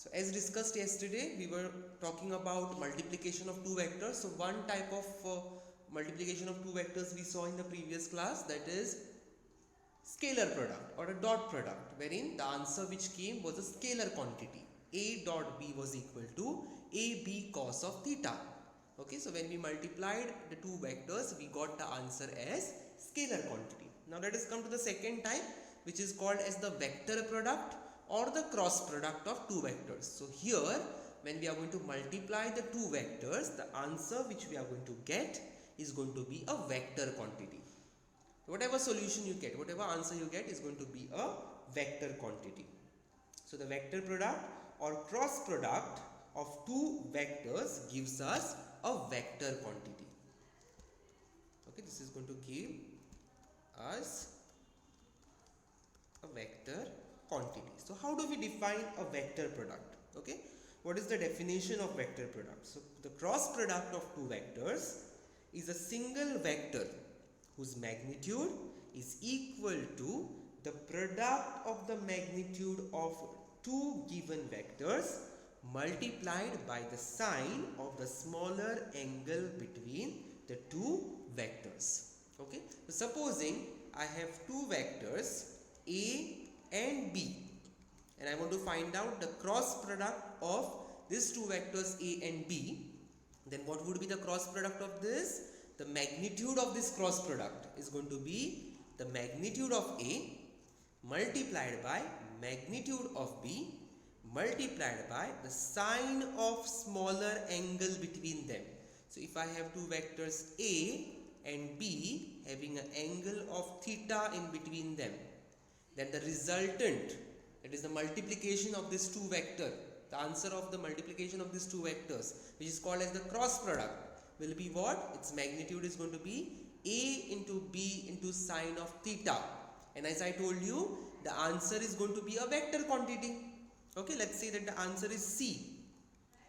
So as discussed yesterday, we were talking about multiplication of two vectors. So one type of multiplication of two vectors we saw in the previous class, that is scalar product or a dot product, wherein the answer which came was a scalar quantity. A dot B was equal to AB cos of theta. Okay, so when we multiplied the two vectors, we got the answer as scalar quantity. Now let us come to the second type, which is called as the vector product or the cross product of two vectors. So here, when we are going to multiply the two vectors, the answer which we are going to get is going to be a vector quantity. Whatever solution you get, whatever answer you get is going to be a vector quantity. So the vector product or cross product of two vectors gives us a vector quantity. Okay, this is going to give us a vector quantity. So how do we define a vector product? Okay, what is the definition of vector product? So the cross product of two vectors is a single vector whose magnitude is equal to the product of the magnitude of two given vectors multiplied by the sine of the smaller angle between the two vectors. Okay, so supposing I have two vectors A and B, and I want to find out the cross product of these two vectors A and B, then what would be the cross product of this? The magnitude of this cross product is going to be the magnitude of A multiplied by magnitude of B multiplied by the sine of smaller angle between them. So if I have two vectors A and B having an angle of theta in between them, then the resultant, that is the multiplication of these two vectors, the answer of the multiplication of these two vectors, which is called as the cross product, will be what? Its magnitude is going to be A into B into sine of theta. And as I told you, the answer is going to be a vector quantity. Okay, let's say that the answer is C.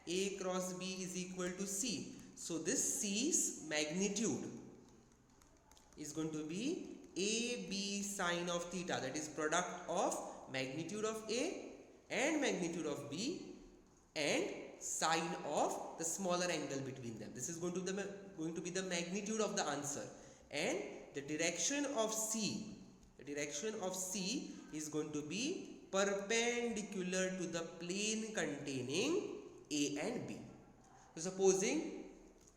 A cross B is equal to C. So this C's magnitude is going to be AB sine of theta, that is product of magnitude of A and magnitude of B and sine of the smaller angle between them. This is going to be the magnitude of the answer, and the direction of C is going to be perpendicular to the plane containing A and B. So supposing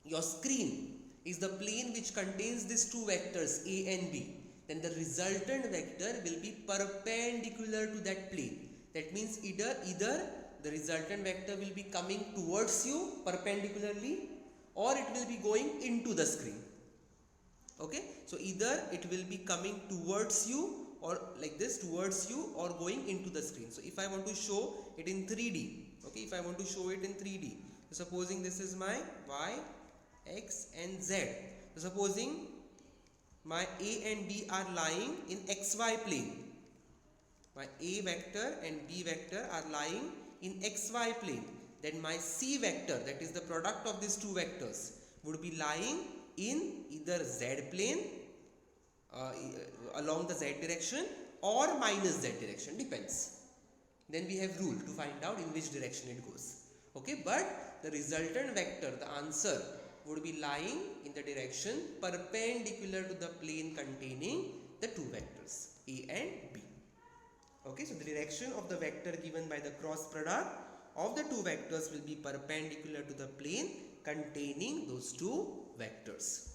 your screen is the plane which contains these two vectors A and B, then the resultant vector will be perpendicular to that plane. That means either the resultant vector will be coming towards you perpendicularly, or it will be going into the screen. Okay, so either it will be coming towards you or like this towards you, or going into the screen. So if I want to show it in 3D, okay, if I want to show it in 3D, so supposing this is my y, x and z. So supposing my A and B are lying in xy plane. My A vector and B vector are lying in xy plane. Then my C vector, that is the product of these two vectors, would be lying in either z plane along the z direction or minus z direction, depends. Then we have rule to find out in which direction it goes. Okay, but the resultant vector, the answer, would be lying in the direction perpendicular to the plane containing the two vectors A and B. Okay, so the direction of the vector given by the cross product of the two vectors will be perpendicular to the plane containing those two vectors.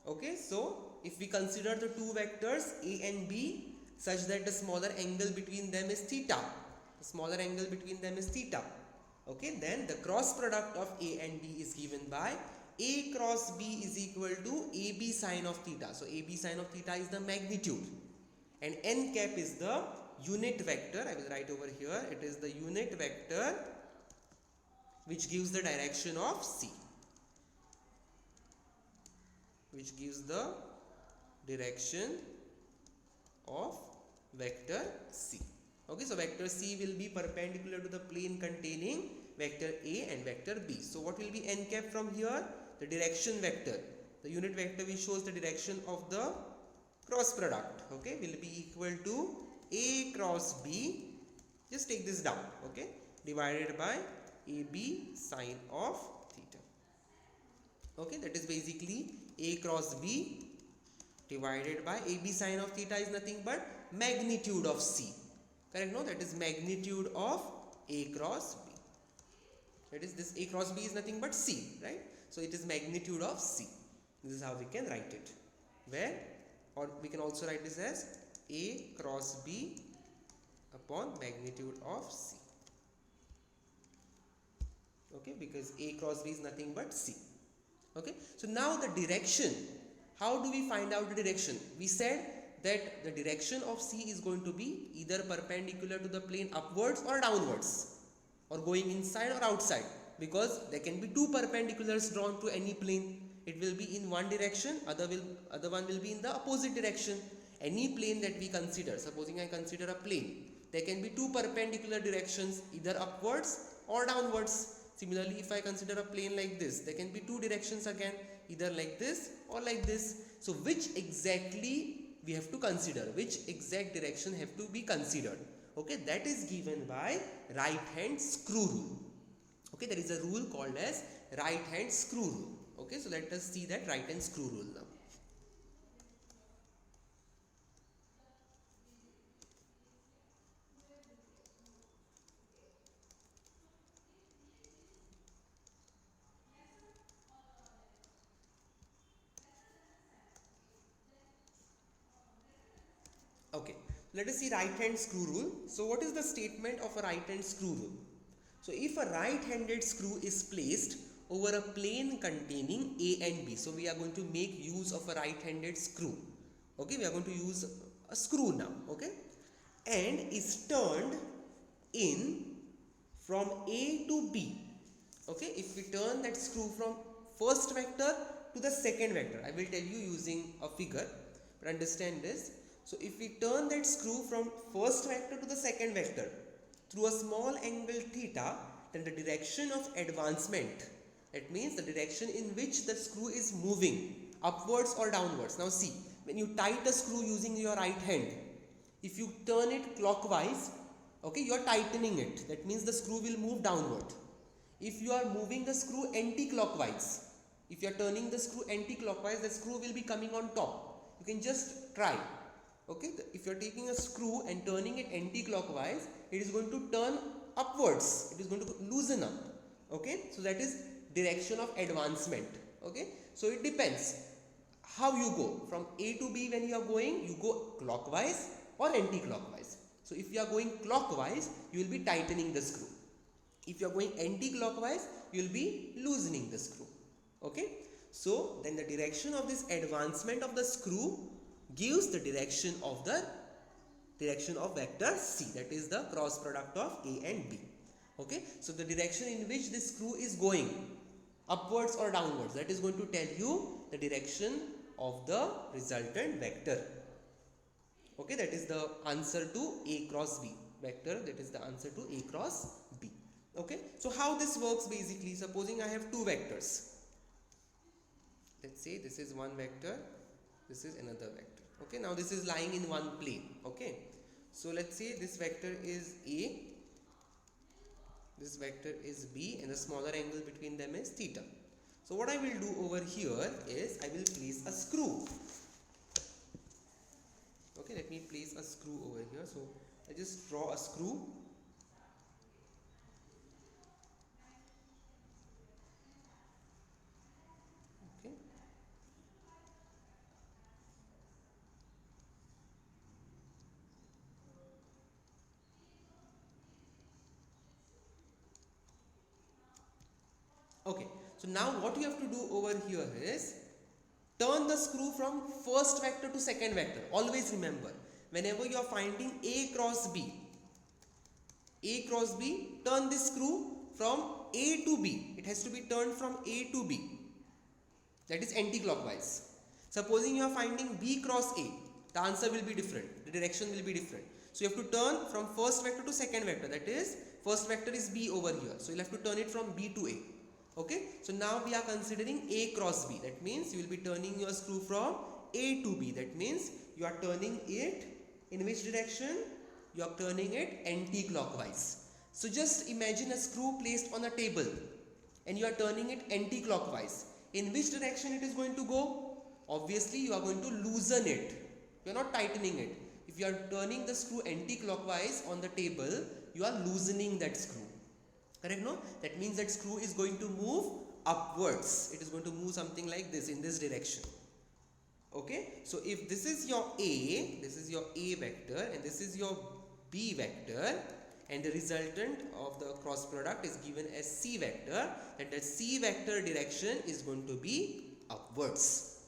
Okay, so if we consider the two vectors A and B such that the smaller angle between them is theta, okay, then the cross product of A and B is given by A cross B is equal to AB sine of theta. So AB sine of theta is the magnitude, and n cap is the unit vector. I will write over here, it is the unit vector which gives the direction of C, which gives the direction of vector C. Okay, so vector C will be perpendicular to the plane containing vector A and vector B. So what will be n cap from here? The direction vector, the unit vector which shows the direction of the cross product, okay, will be equal to A cross B. Just take this down. Okay, divided by AB sine of theta. Okay, that is basically A cross B divided by AB sine of theta is nothing but magnitude of C. Correct? No, that is magnitude of A cross B. That is, this A cross B is nothing but C, right? So it is magnitude of C. This is how we can write it. Where, or we can also write this as A cross B upon magnitude of C. Okay, because A cross B is nothing but C. Okay, so now the direction. How do we find out the direction? We said that the direction of C is going to be either perpendicular to the plane upwards or downwards, or going inside or outside, because there can be two perpendiculars drawn to any plane. It will be in one direction, other one will be in the opposite direction. Any plane that we consider, supposing I consider a plane, there can be two perpendicular directions, either upwards or downwards. Similarly, if I consider a plane like this, there can be two directions again, either like this or like this. So which exactly we have to consider, which exact direction have to be considered? Okay, that is given by right hand screw rule. Okay, there is a rule called as right hand screw rule. Okay, so let us see that right hand screw rule now. Okay, let us see right hand screw rule. So what is the statement of a right hand screw rule? So if a right handed screw is placed over a plane containing A and B, so we are going to make use of a right handed screw. Okay, we are going to use a screw now. Okay, and is turned in from A to B. Okay, if we turn that screw from first vector to the second vector, I will tell you using a figure, but understand this. So if we turn that screw from first vector to the second vector through a small angle theta, then the direction of advancement, that means the direction in which the screw is moving upwards or downwards. Now see, when you tighten a screw using your right hand, if you turn it clockwise, okay, you are tightening it. That means the screw will move downward. If you are moving the screw anti-clockwise, if you are turning the screw anti-clockwise, the screw will be coming on top. You can just try. Okay, if you are taking a screw and turning it anti-clockwise, it is going to turn upwards. It is going to loosen up. Okay, so that is direction of advancement. Okay, so it depends how you go from A to B. When you are going, you go clockwise or anti-clockwise. So if you are going clockwise, you will be tightening the screw. If you are going anti-clockwise, you will be loosening the screw. Okay, so then the direction of this advancement of the screw gives the direction of vector C, that is the cross product of A and B. Okay, so the direction in which this screw is going, upwards or downwards, that is going to tell you the direction of the resultant vector. Okay, that is the answer to A cross B vector, that is the answer to A cross B. Okay, so how this works basically, supposing I have two vectors. Let's say this is one vector, this is another vector. Okay, now this is lying in one plane. Okay, so let's say this vector is A, this vector is B, and the smaller angle between them is theta. So what I will do over here is I will place a screw. Okay, let me place a screw over here. So I just draw a screw. Okay, so now what you have to do over here is turn the screw from first vector to second vector. Always remember, whenever you are finding A cross B, turn this screw from A to B. It has to be turned from A to B. That is anti-clockwise. Supposing you are finding B cross A, the answer will be different. The direction will be different. So you have to turn from first vector to second vector. That is, first vector is B over here. So you'll have to turn it from B to A. Okay, so now we are considering A cross B. That means you will be turning your screw from A to B. That means you are turning it in which direction? you are turning it anti-clockwise. So just imagine a screw placed on a table and you are turning it anti-clockwise. In which direction it is going to go? Obviously you are going to loosen it. You are not tightening it. If you are turning the screw anti-clockwise on the table, you are loosening that screw. Correct, no? That means that screw is going to move upwards. It is going to move something like this, in this direction. Okay, so if this is your A vector and this is your B vector, and the resultant of the cross product is given as C vector, then the C vector direction is going to be upwards,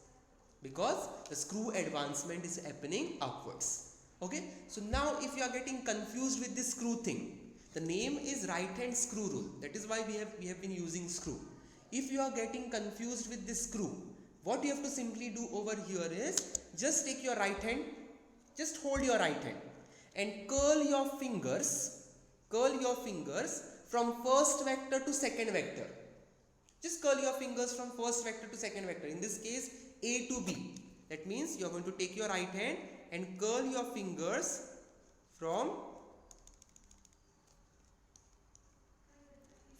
because the screw advancement is happening upwards. Okay, so now if you are getting confused with this screw thing, the name is right hand screw rule. That is why we have been using screw. If you are getting confused with this screw, what you have to simply do over here is just take your right hand, just hold your right hand and curl your fingers from first vector to second vector. Just curl your fingers from first vector to second vector. In this case, A to B. That means you are going to take your right hand and curl your fingers from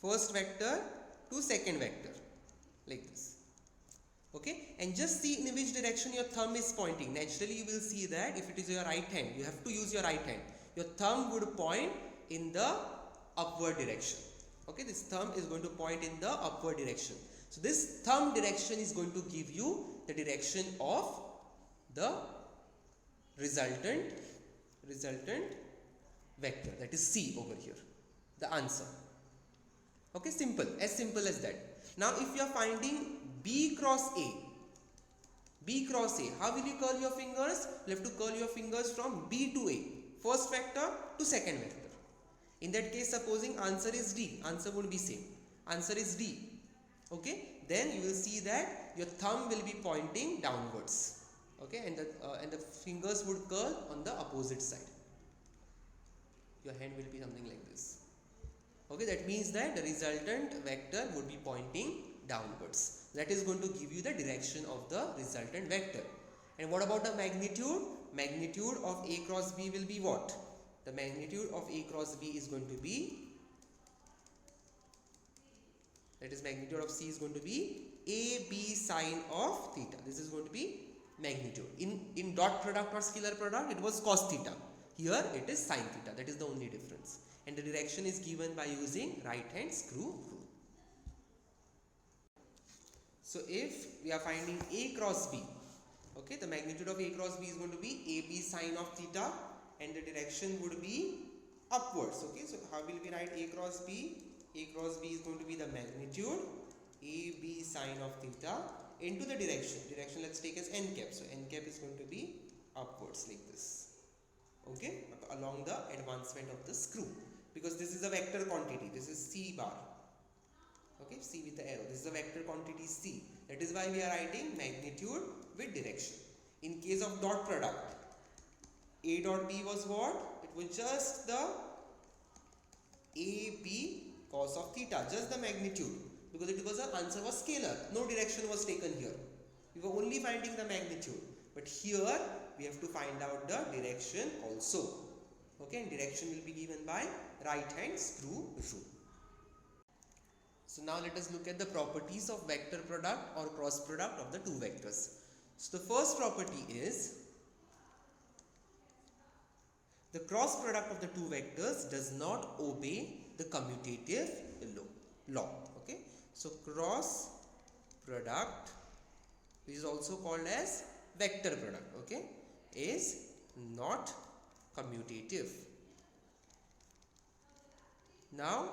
first vector to second vector, like this. Okay, and just see in which direction your thumb is pointing. Naturally you will see that if it is your right hand, you have to use your right hand. Your thumb would point in the upward direction. Okay, this thumb is going to point in the upward direction. So this thumb direction is going to give you the direction of the resultant vector, that is C over here, the answer. Okay, simple as that. Now if you are finding B cross A, how will you curl your fingers? You have to curl your fingers from B to A, first vector to second vector. In that case, supposing answer is D, answer would be same. Answer is D. Okay, then you will see that your thumb will be pointing downwards. Okay, and the fingers would curl on the opposite side. Your hand will be something like this. Okay, that means that the resultant vector would be pointing downwards. That is going to give you the direction of the resultant vector. And what about the magnitude? Magnitude of A cross B will be what? The magnitude of A cross B is going to be, that is magnitude of C is going to be AB sine of theta. This is going to be magnitude. In dot product or scalar product, it was cos theta. Here it is sine theta. That is the only difference. And the direction is given by using right hand screw rule. So if we are finding A cross B, okay, the magnitude of A cross B is going to be AB sine of theta, and the direction would be upwards. Okay, so how will we write A cross B? A cross B is going to be the magnitude AB sine of theta into the direction. Let's take as n cap. So n cap is going to be upwards like this. Okay, along the advancement of the screw, because this is a vector quantity. This is C bar. Okay, C with the arrow. This is a vector quantity C. That is why we are writing magnitude with direction. In case of dot product, A dot B was what? It was just the AB cos of theta, just the magnitude, because it was the answer was scalar. No direction was taken here. We were only finding the magnitude. But here we have to find out the direction also. Okay, and direction will be given by right hand screw rule. So now let us look at the properties of vector product or cross product of the two vectors. So the first property is the cross product of the two vectors does not obey the commutative law. Okay, so cross product, which is also called as vector product, okay, is not commutative. Now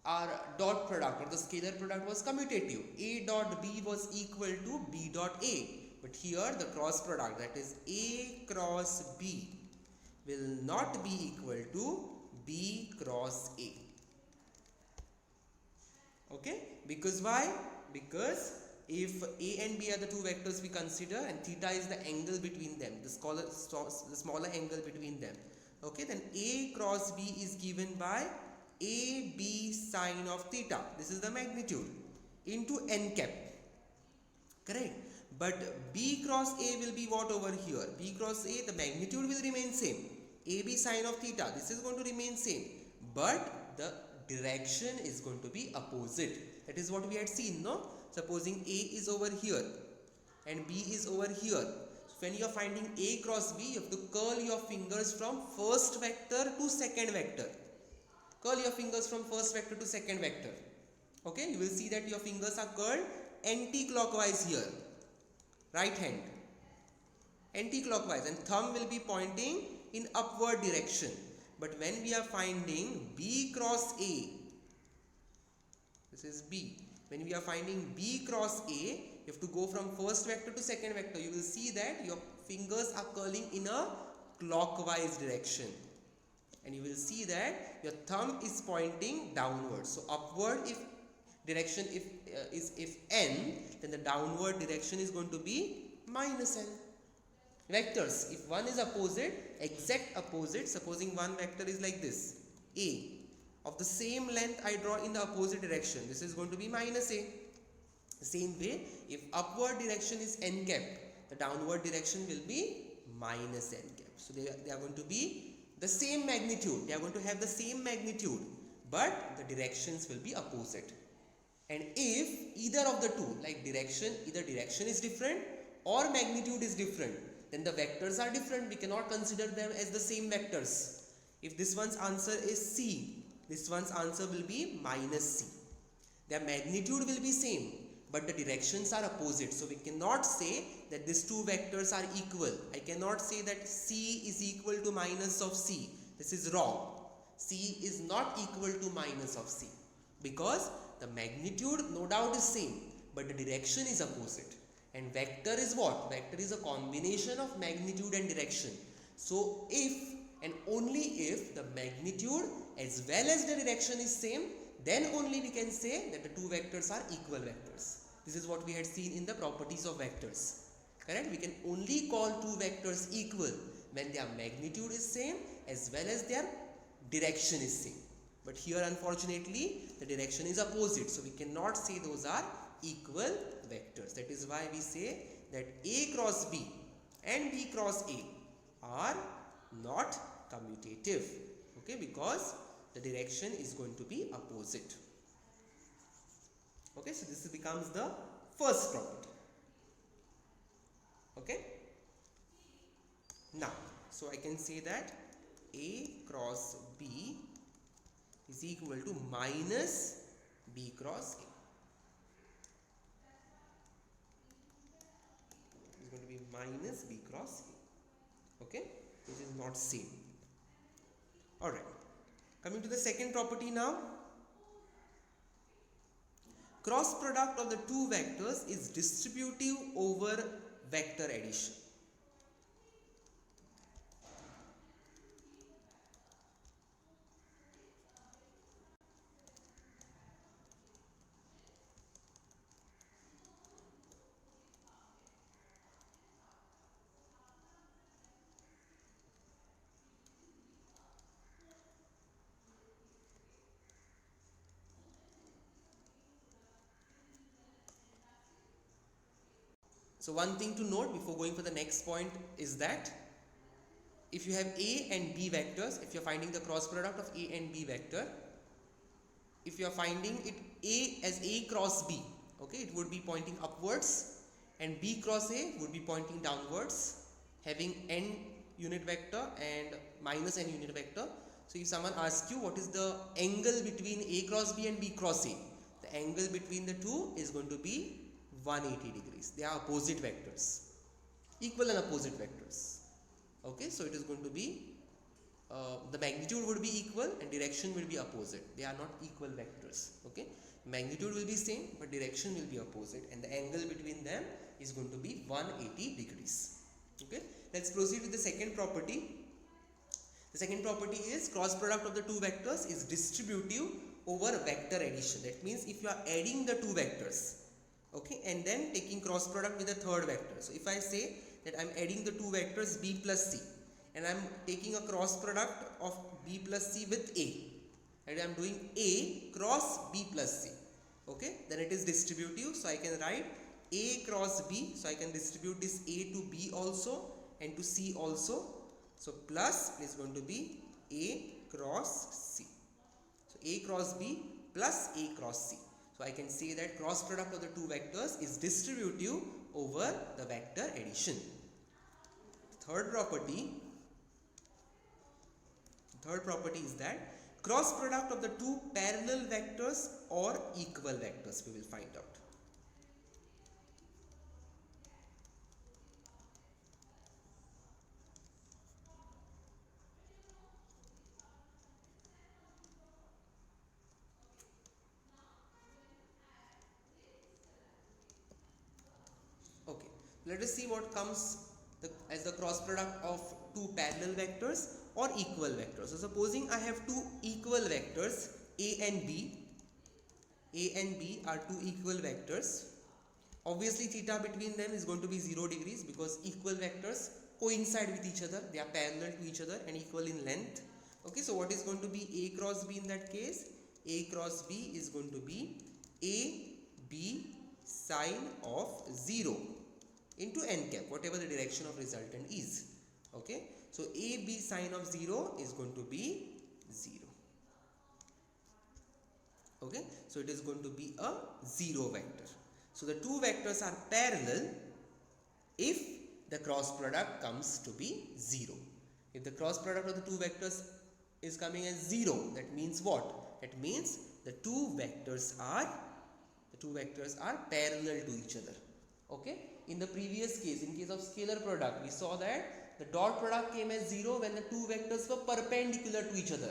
our dot product or the scalar product was commutative. A dot B was equal to B dot A, but here the cross product, that is A cross B, will not be equal to B cross A. Okay, because why? Because if A and B are the two vectors we consider and theta is the angle between them, the smaller angle between them, okay, then A cross B is given by AB sine of theta. This is the magnitude into n cap. Correct? But B cross A will be what over here? B cross A, the magnitude will remain same. AB sine of theta, this is going to remain same, but the direction is going to be opposite. That is what we had seen, no? Supposing A is over here and B is over here. So when you are finding A cross B, you have to curl your fingers from first vector to second vector. Curl your fingers from first vector to second vector. Okay, you will see that your fingers are curled anti-clockwise here. Right hand. Anti-clockwise, and thumb will be pointing in upward direction. But when we are finding B cross A, this is B. When we are finding B cross A, you have to go from first vector to second vector. You will see that your fingers are curling in a clockwise direction. And you will see that your thumb is pointing downwards. So upward if direction if n, then the downward direction is going to be minus n. Vectors, if one is opposite, exact opposite, supposing one vector is like this, A, of the same length I draw in the opposite direction, this is going to be minus A. Same way, if upward direction is n cap, the downward direction will be minus n cap. So they are going to be the same magnitude, they are going to have the same magnitude, but the directions will be opposite. And if either of the two, like either direction is different or magnitude is different, then the vectors are different. We cannot consider them as the same vectors. If this one's answer is C, this one's answer will be minus C. Their magnitude will be same, but the directions are opposite. So we cannot say that these two vectors are equal. I cannot say that C is equal to minus of C. This is wrong. C is not equal to minus of C, because the magnitude no doubt is same, but the direction is opposite. And vector is what? Vector is a combination of magnitude and direction. So if and only if the magnitude as well as the direction is same, then only we can say that the two vectors are equal vectors. This is what we had seen in the properties of vectors. Correct? We can only call two vectors equal when their magnitude is same as well as their direction is same. But here unfortunately the direction is opposite, so we cannot say those are equal vectors. That is why we say that A cross B and B cross A are not commutative. Okay, because the direction is going to be opposite. Okay, so this becomes the first property. Okay, now so I can say that A cross B is equal to minus B cross A. It's going to be minus B cross A. Okay, which is not same. Alright, coming to the second property now. Cross product of the two vectors is distributive over vector addition. So one thing to note before going for the next point is that if you have A and B vectors, if you are finding the cross product of A and B vector, if you are finding it A as A cross B, okay, it would be pointing upwards, and B cross A would be pointing downwards, having n unit vector and minus n unit vector. So if someone asks you what is the angle between A cross B and B cross A, the angle between the two is going to be 180 degrees. They are opposite vectors, equal and opposite vectors. Okay, so it is going to be the magnitude would be equal and direction will be opposite. They are not equal vectors. Okay, magnitude will be same but direction will be opposite, and the angle between them is going to be 180 degrees. Okay, let's proceed with the second property. The second property is cross product of the two vectors is distributive over vector addition. That means if you are adding the two vectors, okay, and then taking cross product with the third vector. So if I say that I am adding the two vectors B plus C, and I am taking a cross product of B plus C with A, and I am doing A cross B plus C, okay, then it is distributive. So I can write A cross B, so I can distribute this A to B also and to C also. So plus is going to be A cross C. So A cross B plus A cross C. So I can say that cross product of the two vectors is distributive over the vector addition. Third property is that cross product of the two parallel vectors or equal vectors we will find out. Okay, let us see what comes as the cross product of two parallel vectors or equal vectors. So supposing I have two equal vectors A and B. A and B are two equal vectors. Obviously theta between them is going to be 0 degrees because equal vectors coincide with each other. They are parallel to each other and equal in length. Okay, so what is going to be A cross B in that case? A cross B is going to be A B sine of 0 into n cap, whatever the direction of resultant is. Okay, so A B sine of 0 is going to be 0. Okay, so it is going to be a 0 vector. So the two vectors are parallel if the cross product comes to be 0. If the cross product of the two vectors is coming as 0, that means what? That means the two vectors are parallel to each other. Okay, in the previous case, in case of scalar product, we saw that the dot product came as 0 when the two vectors were perpendicular to each other.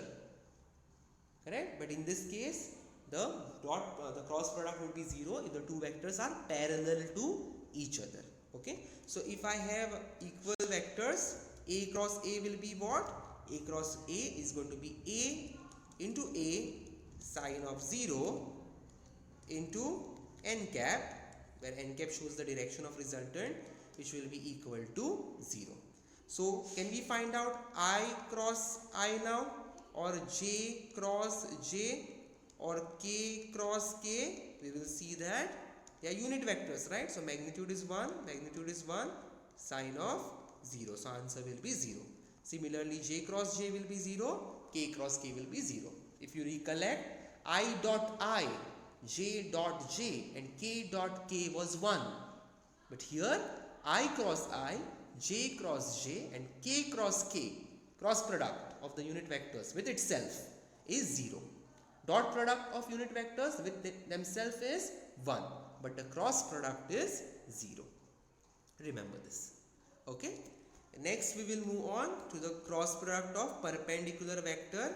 Correct? But in this case, the cross product would be 0 if the two vectors are parallel to each other. Okay, so if I have equal vectors, A cross A will be what? A cross A is going to be A into A sine of 0 into n cap, where n cap shows the direction of resultant, which will be equal to 0. So can we find out I cross I now, or J cross J, or K cross K? We will see that they are unit vectors, right? So magnitude is 1, sine of 0. So answer will be 0. Similarly, J cross J will be 0, K cross K will be 0. If you recollect, I dot I, J dot J and K dot K was 1. But here I cross I, J cross J and K cross K, cross product of the unit vectors with itself is 0. Dot product of unit vectors with themselves is 1. But the cross product is 0. Remember this. Okay. Next we will move on to the cross product of perpendicular vector.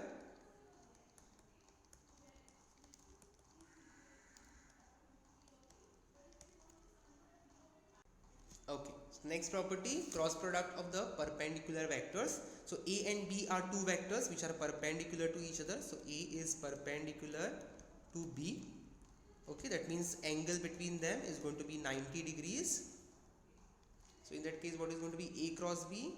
Okay, so next property, cross product of the perpendicular vectors. So A and B are two vectors which are perpendicular to each other. So A is perpendicular to B. Okay, that means angle between them is going to be 90 degrees. So in that case, what is going to be A cross B?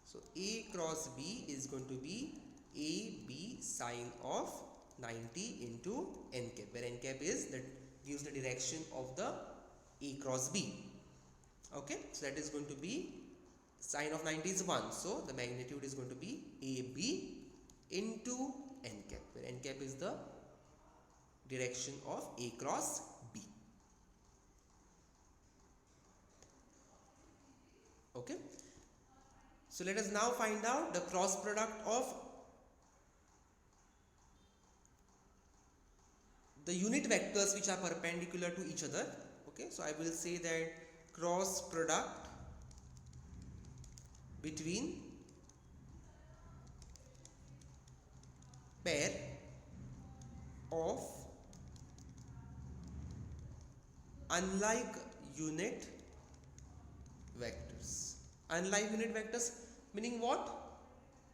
So A cross B is going to be AB sine of 90 into n cap, where n cap is that gives the direction of the A cross B. Okay, so that is going to be sine of 90 is 1, so the magnitude is going to be AB into n cap, where n cap is the direction of A cross B. Okay, so let us now find out the cross product of the unit vectors which are perpendicular to each other. Okay, so I will say that cross product between pair of unlike unit vectors. Unlike unit vectors meaning what?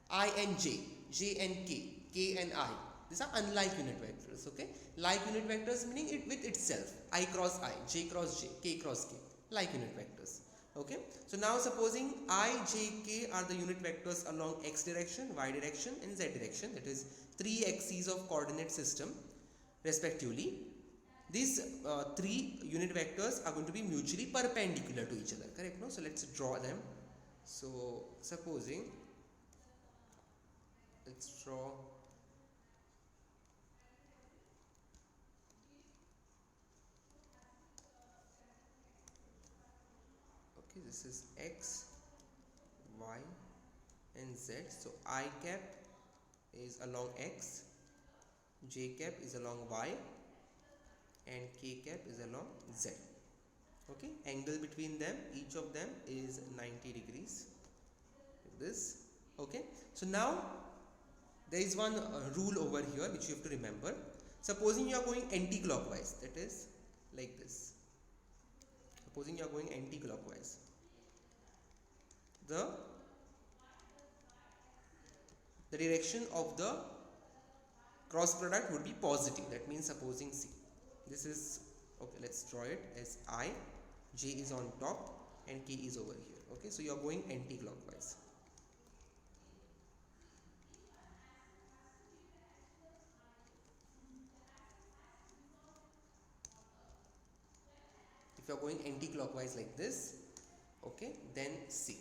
I and J, J and K, K and I. These are unlike unit vectors. Okay, like unit vectors meaning it with itself. I cross I, J cross J, K cross K, like unit vectors. Okay, so now supposing I, J, K are the unit vectors along x direction, y direction and z direction, that is 3 axes of coordinate system respectively. These 3 unit vectors are going to be mutually perpendicular to each other, correct? No? So let's draw them. So supposing let's draw okay, this is x, y and z. So I cap is along x, j cap is along y and k cap is along z. Okay, angle between them, each of them is 90 degrees like this. Okay, so now there is one rule over here which you have to remember. Supposing you are going anti-clockwise, that is like this. Supposing you are going anti-clockwise, the direction of the cross product would be positive. That means supposing C, this is okay, let's draw it as I, J is on top and K is over here. Okay, so you are going anti-clockwise. If you are going anti-clockwise like this, okay, then C.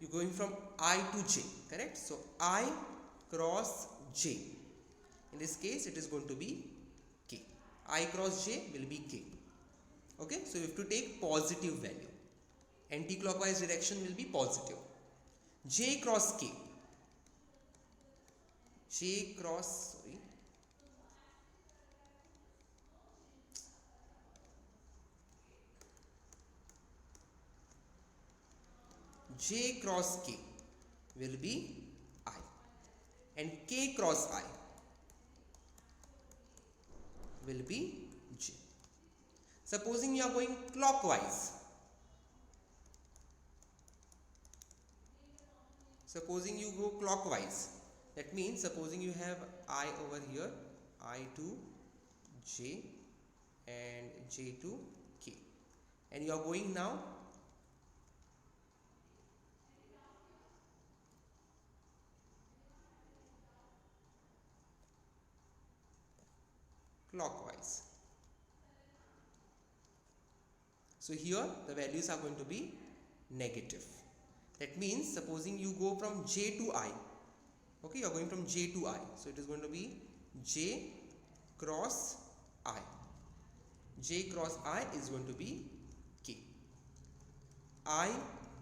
You're going from I to J, correct? So I cross J. In this case, it is going to be K. I cross J will be K. Okay, so you have to take positive value. Anti-clockwise direction will be positive. J cross K. J cross, sorry. J cross K will be I. And K cross I will be J. Supposing you are going clockwise. Supposing you go clockwise. That means supposing you have I over here, I to J and J to K. And you are going now clockwise. So here the values are going to be negative. That means supposing you go from J to I. Okay, you are going from J to I. So it is going to be J cross I. J cross I is going to be K. I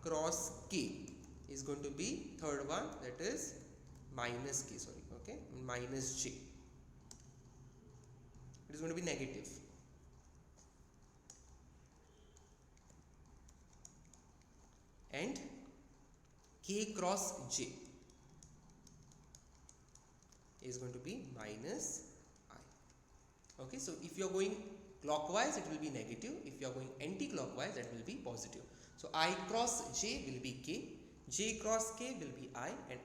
cross K is going to be third one, that is minus K, sorry, okay, minus J. It is going to be negative. And K cross J is going to be minus I. Okay, so if you are going clockwise, it will be negative. If you are going anti-clockwise, that will be positive. So I cross J will be K, J cross K will be I, and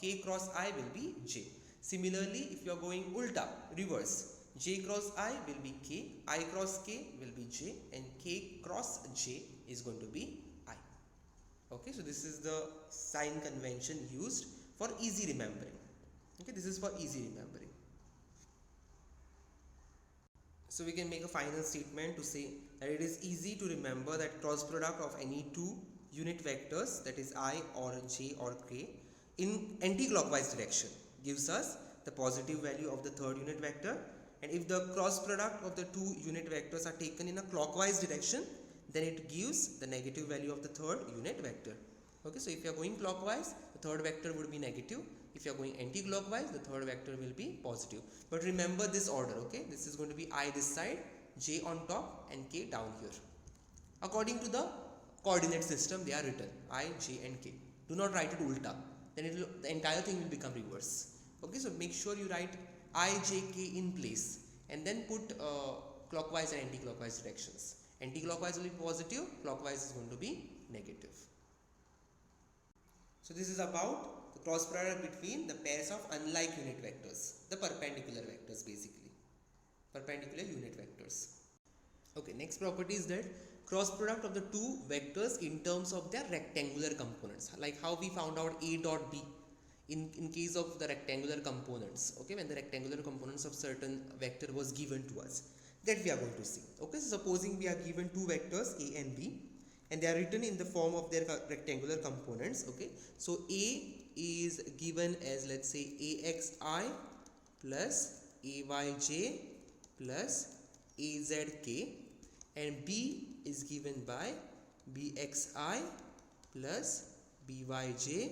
K cross I will be J. Similarly, if you are going ulta, reverse, J cross I will be K, I cross K will be J, and K cross J is going to be I. Okay, so this is the sign convention used for easy remembering. Okay, this is for easy remembering. So we can make a final statement to say that it is easy to remember that cross product of any two unit vectors, that is I or J or K, in anti-clockwise direction gives us the positive value of the third unit vector, and if the cross product of the two unit vectors are taken in a clockwise direction, then it gives the negative value of the third unit vector. Okay, so if you are going clockwise, the third vector would be negative. If you are going anti-clockwise, the third vector will be positive. But remember this order, okay? This is going to be I this side, J on top and K down here. According to the coordinate system, they are written I, J and K. Do not write it ulta. Then the entire thing will become reverse. Okay, so make sure you write I, J, K in place and then put clockwise and anti-clockwise directions. Anti-clockwise will be positive, clockwise is going to be negative. So this is about the cross product between the pairs of unlike unit vectors, the perpendicular vectors basically, perpendicular unit vectors. Okay, next property is that cross product of the two vectors in terms of their rectangular components, like how we found out A dot B in case of the rectangular components, okay, when the rectangular components of certain vector was given to us, that we are going to see. Okay, so supposing we are given two vectors A and B and they are written in the form of their rectangular components. Okay, so A is given as, let's say, AXI plus AYJ plus AZK, and B is given by BXI plus BYJ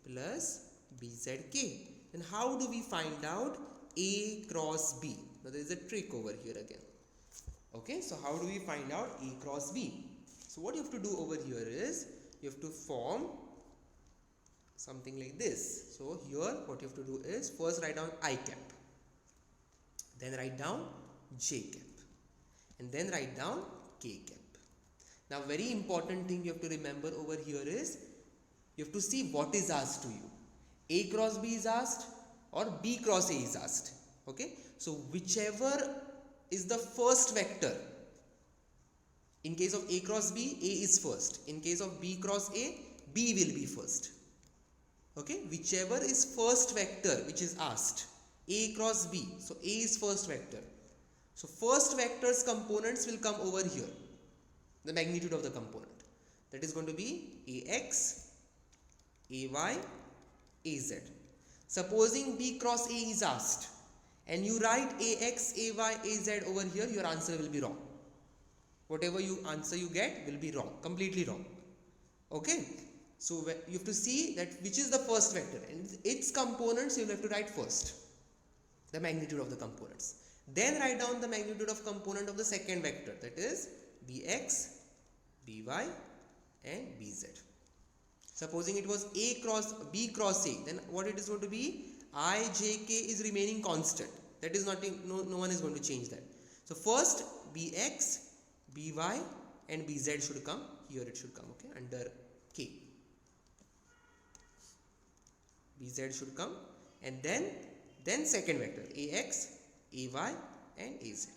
plus BZK. Then how do we find out A cross B? Now there is a trick over here again. Okay, so how do we find out A cross B? So what you have to do over here is you have to form something like this. So here what you have to do is first write down I cap, then write down J cap, and then write down K cap. Now very important thing you have to remember over here is you have to see what is asked to you. A cross B is asked or B cross A is asked. Okay, so whichever is the first vector. In case of A cross B, A is first. In case of B cross A, B will be first. Okay, whichever is first vector which is asked, A cross B, so A is first vector. So first vector's components will come over here, the magnitude of the component. That is going to be AX, AY, AZ. Supposing B cross A is asked and you write AX, AY, AZ over here, your answer will be wrong. Whatever answer you get will be wrong, completely wrong. Okay, so you have to see that which is the first vector and its components you will have to write first, the magnitude of the components. Then write down the magnitude of component of the second vector, that is Bx, By and Bz. Supposing it was A cross B cross A, then what it is going to be? IJK is remaining constant. That is nothing, no one is going to change that. So first Bx, By and Bz should come. Here it should come, okay, under K. Bz should come, and then second vector Ax, Ay and Az.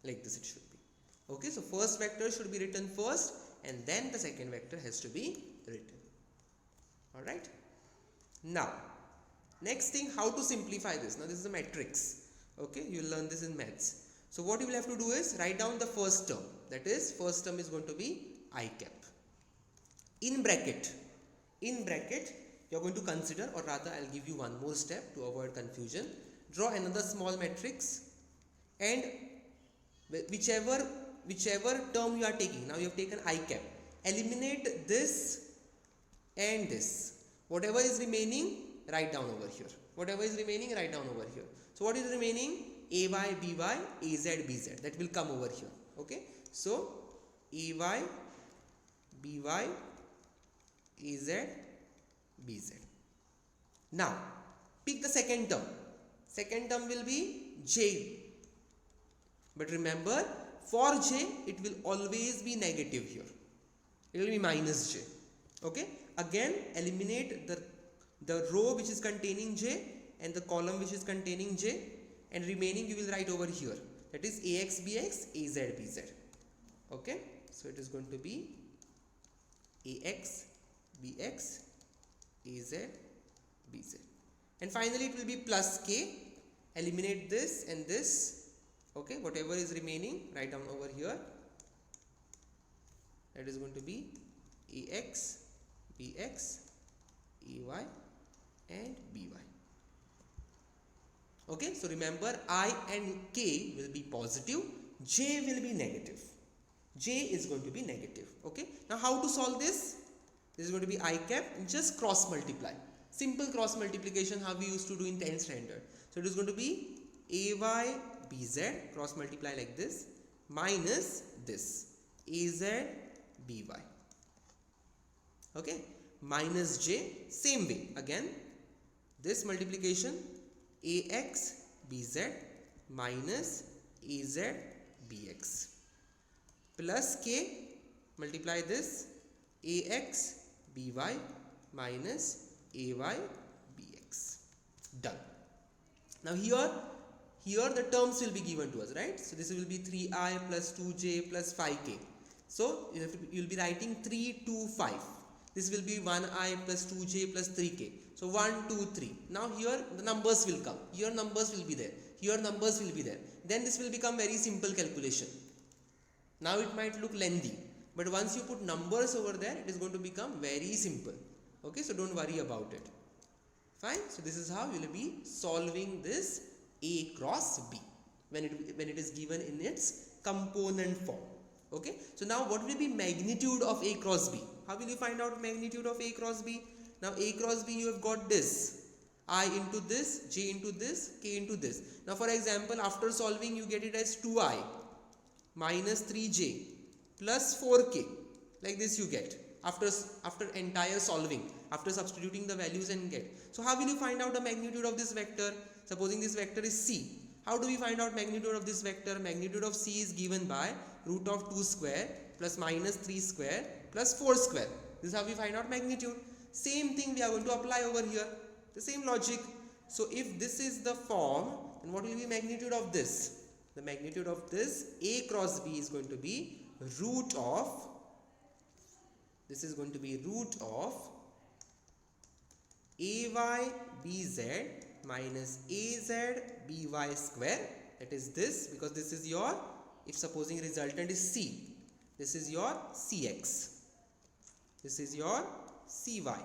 Like this it should be. Okay, so first vector should be written first and then the second vector has to be written. Alright. Now, next thing, how to simplify this. Now this is a matrix. Okay, you will learn this in maths. So what you will have to do is write down the first term. That is, first term is going to be I cap. In bracket, you are going to consider, or rather I will give you one more step to avoid confusion. Draw another small matrix and whichever term you are taking, now you have taken I cap, eliminate this and this. Whatever is remaining, write down over here. Whatever is remaining, write down over here. So what is remaining? AY, BY, AZ, BZ. That will come over here. Okay. So AY, BY, AZ, BZ. Now pick the second term. Second term will be J. But remember, for J, it will always be negative here. It will be minus J. Okay. Again, eliminate the row which is containing J and the column which is containing J, and remaining you will write over here. That is AX, BX, AZ, BZ. Okay. So it is going to be AX, BX, AZ, BZ. And finally it will be plus K. Eliminate this and this. Okay, whatever is remaining, write down over here. That is going to be AX, BX, AY and BY. Okay, so remember, I and K will be positive, J will be negative. J is going to be negative. Okay, now how to solve this? This is going to be I cap, just cross multiply. Simple cross multiplication, how we used to do in 10th standard. So it is going to be AY, BZ, cross multiply like this, minus this, AZ, BY. Okay, minus J, same way, again, this multiplication, AX, BZ, minus AZ, BX, plus K, multiply this, AX, BY, minus AY, BX. Done. Now here the terms will be given to us, right? So this will be 3i plus 2j plus 5k. So you will be writing 3, 2, 5. This will be 1i plus 2j plus 3k. So 1, 2, 3. Now here the numbers will come. Here numbers will be there. Here numbers will be there. Then this will become very simple calculation. Now it might look lengthy, but once you put numbers over there, it is going to become very simple. Okay, so don't worry about it. Fine. So this is how you will be solving this A cross B when it is given in its component form. Okay. So now what will be magnitude of A cross B? How will you find out magnitude of A cross B? Now A cross B, you have got this, I into this, J into this, K into this. Now for example, after solving you get it as 2I minus 3J plus 4K, like this you get after entire solving, after substituting the values and get. So how will you find out the magnitude of this vector? Supposing this vector is C. How do we find out magnitude of this vector? Magnitude of C is given by root of 2 square plus minus 3 square plus 4 square. This is how we find out magnitude. Same thing we are going to apply over here. The same logic. So if this is the form, then what will be magnitude of this? The magnitude of this A cross B is going to be root of, this is going to be root of AY BZ minus AZ BY square. That is this, because this is your, if supposing resultant is C, this is your CX, this is your CY,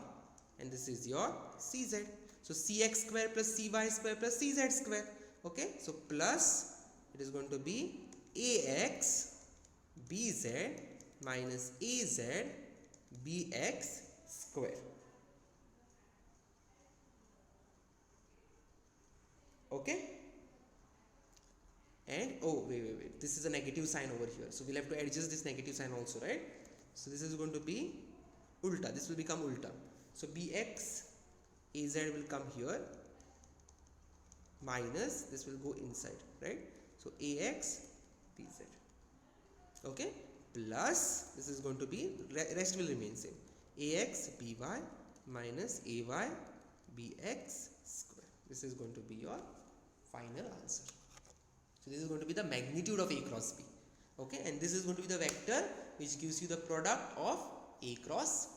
and this is your CZ. So CX square plus CY square plus CZ square. Okay, so plus it is going to be AX BZ minus AZ BX square. Okay, and oh wait, this is a negative sign over here, so we'll have to adjust this negative sign also, right? So this is going to be ulta, this will become ulta. So BX AZ will come here minus this will go inside, right? So AX BZ, okay, plus this is going to be, rest will remain same, AX BY minus AY BX square. This is going to be your final answer. So this is going to be the magnitude of A cross B. Okay, and this is going to be the vector which gives you the product of A cross